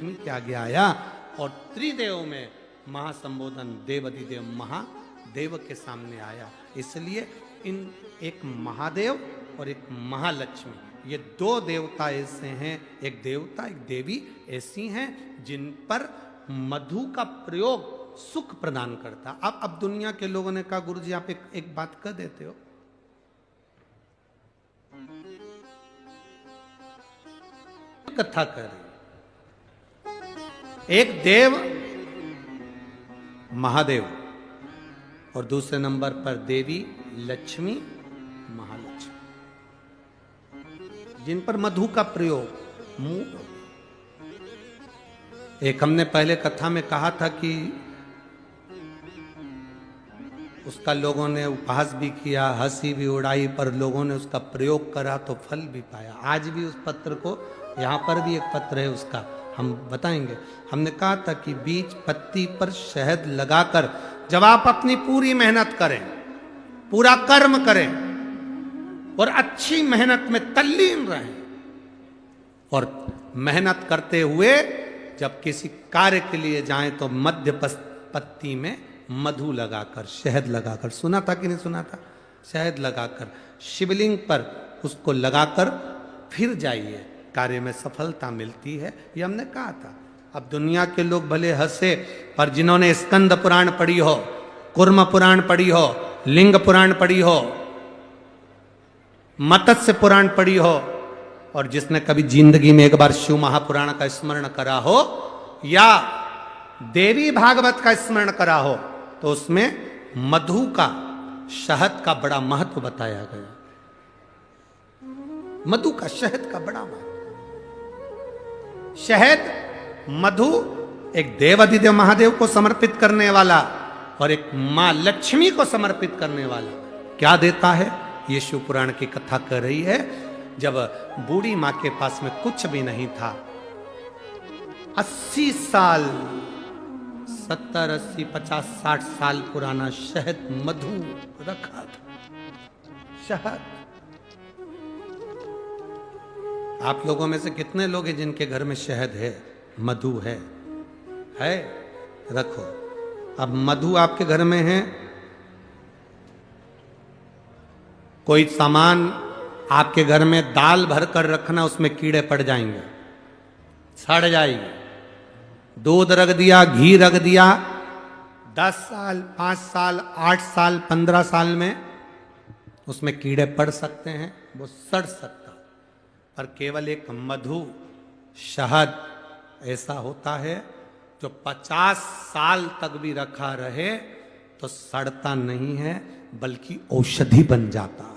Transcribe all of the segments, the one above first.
के आगे आया और त्रिदेव में महासंबोधन देवाधिदेव महादेव के सामने आया। इसलिए इन एक महादेव और एक महालक्ष्मी, ये दो देवता ऐसे हैं, एक देवता एक देवी ऐसी हैं जिन पर मधु का प्रयोग सुख प्रदान करता। अब दुनिया के लोगों ने कहा गुरुजी आप एक बात कह देते हो, कथा कर रही, एक देव महादेव और दूसरे नंबर पर देवी लक्ष्मी महालक्ष्मी, जिन पर मधु का प्रयोग एक हमने पहले कथा में कहा था कि उसका लोगों ने उपहास भी किया, हंसी भी उड़ाई, पर लोगों ने उसका प्रयोग करा तो फल भी पाया। आज भी उस पत्र को, यहाँ पर भी एक पत्र है उसका, हम बताएंगे। हमने कहा था कि बीज पत्ती पर शहद लगाकर जब आप अपनी पूरी मेहनत करें, पूरा कर्म करें और अच्छी मेहनत में तल्लीन रहें और मेहनत करते हुए जब किसी कार्य के लिए जाएं तो मध्य पत्ती में मधु लगाकर, शहद लगाकर, सुना था कि नहीं सुना था, शहद लगाकर शिवलिंग पर उसको लगाकर फिर जाइए, कार्य में सफलता मिलती है। ये हमने कहा था। अब दुनिया के लोग भले हंसे, पर जिन्होंने स्कंद पुराण पढ़ी हो, कुर्म पुराण पढ़ी हो, लिंग पुराण पढ़ी हो, मत्स्य पुराण पढ़ी हो और जिसने कभी जिंदगी में एक बार शिव महापुराण का स्मरण करा हो या देवी भागवत का स्मरण करा हो, तो उसमें मधु का, शहद का बड़ा महत्व बताया गया। मधु का, शहद का बड़ा महत्व। शहद, मधु एक देवाधिदेव महादेव को समर्पित करने वाला और एक मां लक्ष्मी को समर्पित करने वाला क्या देता है, ये शिव पुराण की कथा कर रही है। जब बूढ़ी मां के पास में कुछ भी नहीं था, 80 साल, 70, 80, 50, 60 साल पुराना शहद, मधु रखा था। शहद, आप लोगों में से कितने लोग हैं जिनके घर में शहद है, मधु है? रखो। अब मधु आपके घर में है, कोई सामान आपके घर में दाल भर कर रखना, उसमें कीड़े पड़ जाएंगे, सड़ जाएगी। दूध रख दिया, घी रख दिया, 10 साल, 5 साल, 8 साल, 15 साल में उसमें कीड़े पड़ सकते हैं, वो सड़ सकता। पर केवल एक मधु, शहद ऐसा होता है जो 50 साल तक भी रखा रहे तो सड़ता नहीं है, बल्कि औषधि बन जाता है।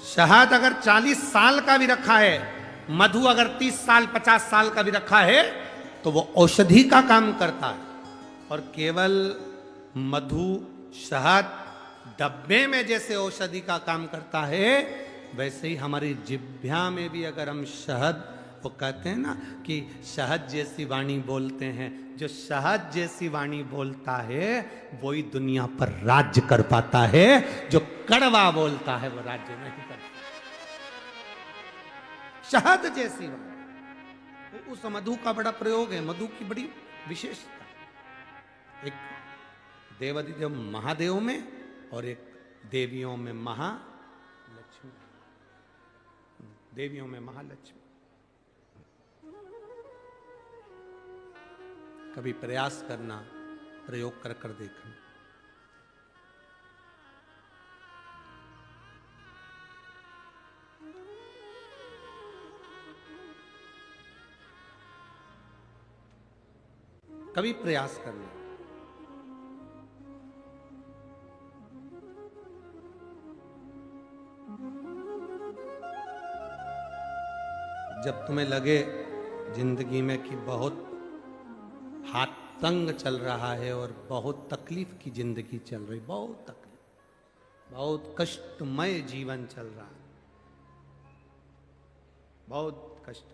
शहद अगर 40 साल का भी रखा है, मधु अगर 30 साल, 50 साल का भी रखा है, तो वो औषधि का काम करता है। और केवल मधु, शहद डब्बे में जैसे औषधि का काम करता है, वैसे ही हमारी जिह्वा में भी अगर हम शहद, वो कहते हैं ना कि शहद जैसी वाणी बोलते हैं, जो शहद जैसी वाणी बोलता है वही दुनिया पर राज्य कर पाता है, जो कड़वा बोलता है वो राज्य नहीं कर पाता। शहद जैसी वाणी, तो उस मधु का बड़ा प्रयोग है, मधु की बड़ी विशेषता। एक देवाधिदेव महादेव में और एक देवियों में महालक्ष्मी, देवियों में महालक्ष्मी। कभी प्रयास करना, प्रयोग कर कर देखना। कभी प्रयास करना। जब तुम्हें लगे जिंदगी में कि बहुत हाथ तंग चल रहा है और बहुत तकलीफ की जिंदगी चल रही, बहुत तकलीफ, बहुत कष्टमय जीवन चल रहा है, बहुत कष्ट,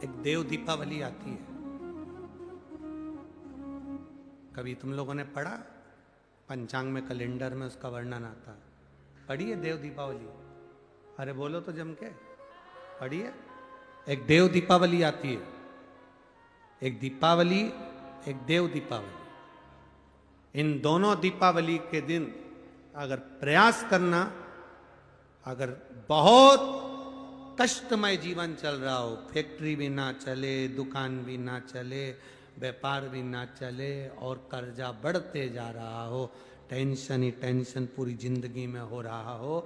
एक देव दीपावली आती है, कभी तुम लोगों ने पढ़ा? पंचांग में, कैलेंडर में उसका वर्णन आता है। पढ़िए देव दीपावली? अरे बोलो तो जम के, पढ़िए। एक देव दीपावली आती है, एक दीपावली, एक देव दीपावली। इन दोनों दीपावली के दिन अगर प्रयास करना, अगर बहुत कष्टमय जीवन चल रहा हो, फैक्ट्री भी ना चले, दुकान भी ना चले, व्यापार भी ना चले और कर्जा बढ़ते जा रहा हो, टेंशन ही टेंशन पूरी जिंदगी में हो रहा हो,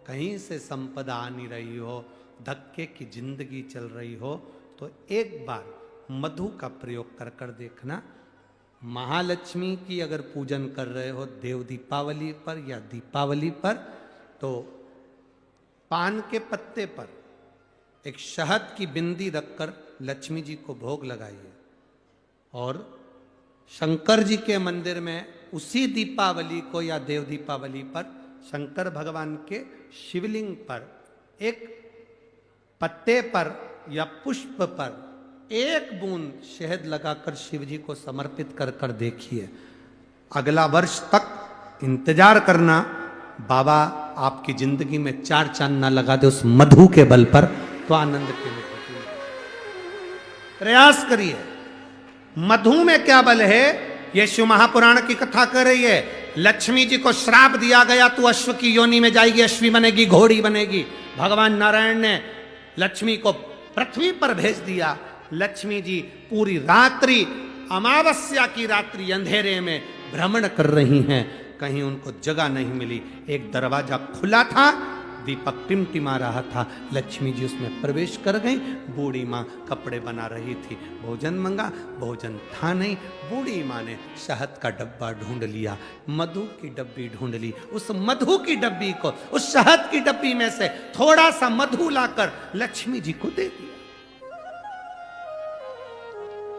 कहीं से संपदा आ नहीं रही हो, धक्के की जिंदगी चल रही हो, तो एक बार मधु का प्रयोग कर कर देखना। महालक्ष्मी की अगर पूजन कर रहे हो देव दीपावली पर या दीपावली पर, तो पान के पत्ते पर एक शहद की बिंदी रखकर लक्ष्मी जी को भोग लगाइए और शंकर जी के मंदिर में उसी दीपावली को या देव दीपावली पर शंकर भगवान के शिवलिंग पर एक पत्ते पर या पुष्प पर एक बूंद शहद लगाकर शिव जी को समर्पित कर कर देखिए। अगला वर्ष तक इंतजार करना, बाबा आपकी जिंदगी में 4 चांद ना लगा दे उस मधु के बल पर, तो आनंद के लिए प्रयास करिए। मधु में क्या बल है? ये शिव महापुराण की कथा कर रही है। लक्ष्मी जी को श्राप दिया गया, तू अश्व की योनि में जाएगी, अश्वी बनेगी, घोड़ी बनेगी। भगवान नारायण ने लक्ष्मी को पृथ्वी पर भेज दिया। लक्ष्मी जी पूरी रात्रि, अमावस्या की रात्रि अंधेरे में भ्रमण कर रही हैं, कहीं उनको जगह नहीं मिली। एक दरवाजा खुला था, दीपक टिमटिमा रहा था, लक्ष्मी जी उसमें प्रवेश कर गई। बूढ़ी माँ कपड़े बना रही थी, भोजन मंगा, भोजन था नहीं। बूढ़ी माँ ने शहद का डब्बा ढूंढ लिया, मधु की डब्बी ढूंढ ली। उस मधु की डब्बी को, उस शहद की डब्बी में से थोड़ा सा मधु लाकर लक्ष्मी जी को दे दिया।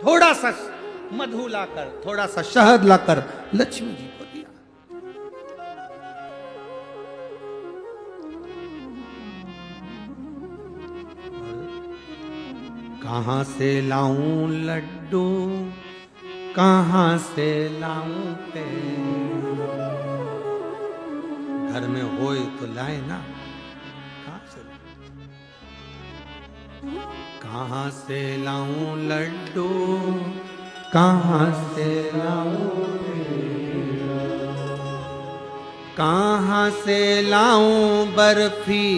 थोड़ा सा मधु लाकर, थोड़ा सा शहद लाकर लक्ष्मी जी को दिया। कहां से लाऊं लड्डू, कहां से लाऊं पेड़, घर में होए तो लाए ना, कहां से कहां से लाऊं लड्डू, कहां से लाऊं पेड़, कहां से लाऊं बर्फी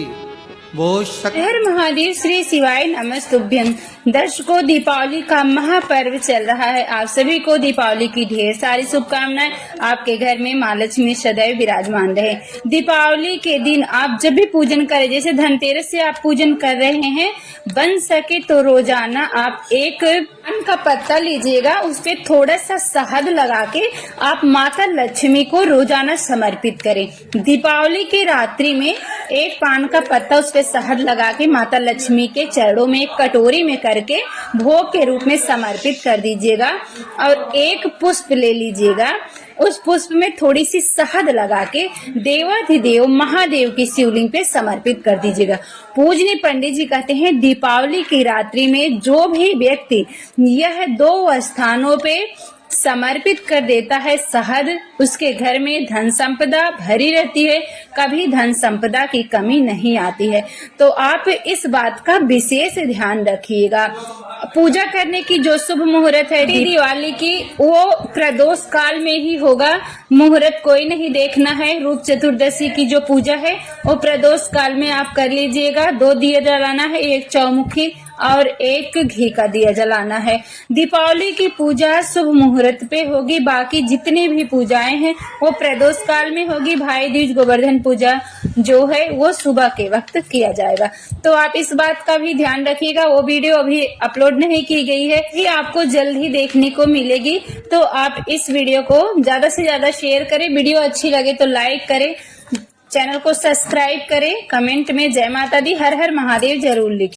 वो हर महादेव। श्री शिवाय नमस्तुभ्यं। दर्शकों, दीपावली का महापर्व चल रहा है। आप सभी को दीपावली की ढेर सारी शुभकामनाएं। आपके घर में माँ लक्ष्मी सदैव विराजमान रहे। दीपावली के दिन आप जब भी पूजन करें, जैसे धनतेरस से आप पूजन कर रहे हैं, बन सके तो रोजाना आप एक पान का पत्ता लीजिएगा, उस पे थोड़ा सा शहद लगा के आप माता लक्ष्मी को रोजाना समर्पित करें। दीपावली की रात्रि में एक पान का पत्ता उस पे शहद लगा के माता लक्ष्मी के चरणों में एक कटोरी में करके भोग के रूप में समर्पित कर दीजिएगा। और एक पुष्प ले लीजिएगा, उस पुष्प में थोड़ी सी शहद लगा के देवाधिदेव महादेव की शिवलिंग पे समर्पित कर दीजिएगा। पूजनीय पंडित जी कहते हैं, दीपावली की रात्रि में जो भी व्यक्ति यह 2 स्थानों पे समर्पित कर देता है शहद, उसके घर में धन संपदा भरी रहती है, कभी धन संपदा की कमी नहीं आती है। तो आप इस बात का विशेष ध्यान रखिएगा। पूजा करने की जो शुभ मुहूर्त है दिवाली की, वो प्रदोष काल में ही होगा। मुहूर्त कोई नहीं देखना है। रूप चतुर्दशी की जो पूजा है वो प्रदोष काल में आप कर लीजिएगा। 2 दिए जलाना है, एक चौमुखी और एक घी का दिया जलाना है। दीपावली की पूजा शुभ मुहूर्त पे होगी। बाकी जितनी भी पूजाएं हैं वो प्रदोष काल में होगी। भाई दूज गोवर्धन पूजा जो है वो सुबह के वक्त किया जाएगा। तो आप इस बात का भी ध्यान रखिएगा। वो वीडियो अभी अपलोड नहीं की गई है, ये आपको जल्द ही देखने को मिलेगी। तो आप इस वीडियो को ज्यादा से ज्यादा शेयर करें। वीडियो अच्छी लगे तो लाइक करें, चैनल को सब्सक्राइब करें, कमेंट में जय माता दी, हर हर महादेव जरूर लिखें।